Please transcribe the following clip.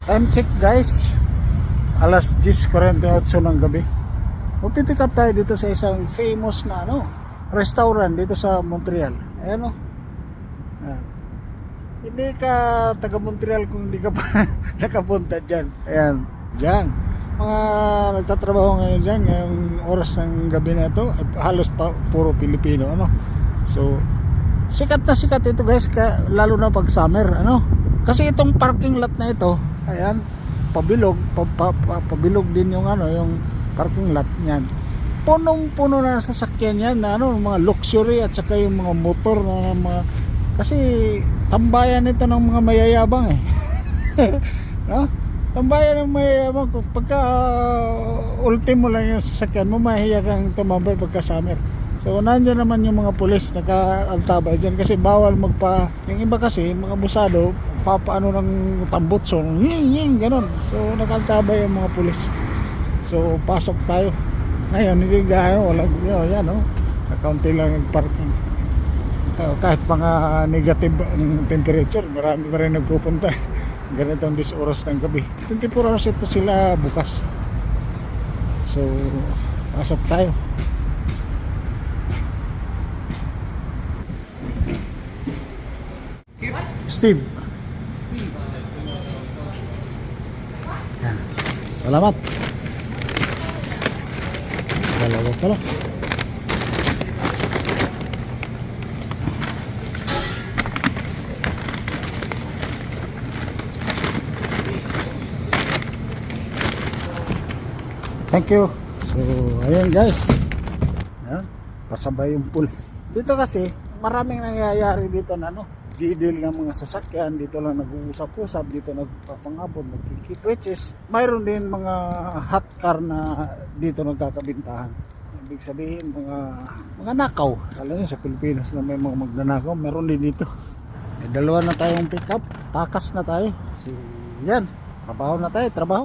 Time check guys, alas 10:48 ng gabi. Pipick up tayo dito sa isang famous na restaurant dito sa Montreal. Ayan o. Ayan. Hindi ka taga Montreal kung hindi ka pa nakapunta dyan. Ayan, dyan. Mga nagtatrabaho ngayon dyan, ngayong oras ng gabi na ito, halos pa puro Pilipino. So, sikat na sikat ito guys, lalo na pag summer. Kasi itong parking lot na ito, ayan, pabilog din yung yung parking lot niyan. Punong-puno na sasakyan yan na mga luxury at saka yung mga motor na mga, kasi tambayan ito ng mga mayayabang eh. No? Tambayan ng mayayabang. Pagka ultimo lang yung sasakyan mo, mahiya kang tumambay pagka summer. So nandiyan naman yung mga pulis naka-altabay dyan kasi bawal yung iba kasi mga busado papaano ng tambutso ying ganon. So naka-altabay yung mga pulis. So pasok tayo. Ngayon hindi wala yan kaunti lang nag-parking. Kahit mga negative ang temperature, marami pa rin nagpupunta. Ganitong 10 oras ng gabi. 24 hours ito sila bukas. So pasok tayo. Steve. Yan. Salamat. Dalawa pala. Thank you. So, ayan guys. Ayan. Pasabay yung pulis. Dito kasi, maraming nangyayari dito na deal ng mga sasakyan, dito lang nag-uusap-usap, dito nagpapangabot, nagkikit, which is mayroon din mga hot car na dito nagkakabintahan. Ibig sabihin mga nakaw, alam niyo sa Pilipinas na may mga magnanakaw, meron din dito. Dalawa na tayong pick up, takas na tayo. So yan, trabaho na tayo, trabaho.